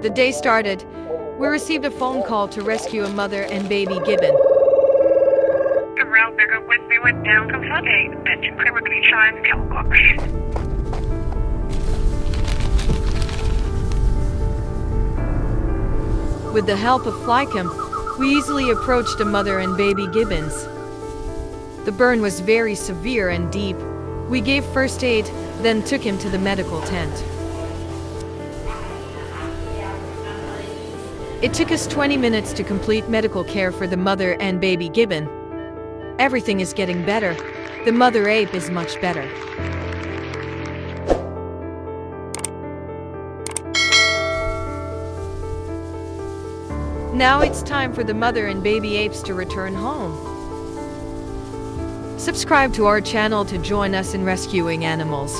The day started. We received a phone call to rescue a mother and baby Gibbon. The route bigger when we went down to floodgate and to criminally shine Calbox. With the help of Flycam, we easily approached a mother and baby Gibbons. The burn was very severe and deep. We gave first aid, then took him to the medical tent. It took us 20 minutes to complete medical care for the mother and baby Gibbon. Everything is getting better. The mother ape is much better. Now it's time for the mother and baby apes to return home. Subscribe to our channel to join us in rescuing animals.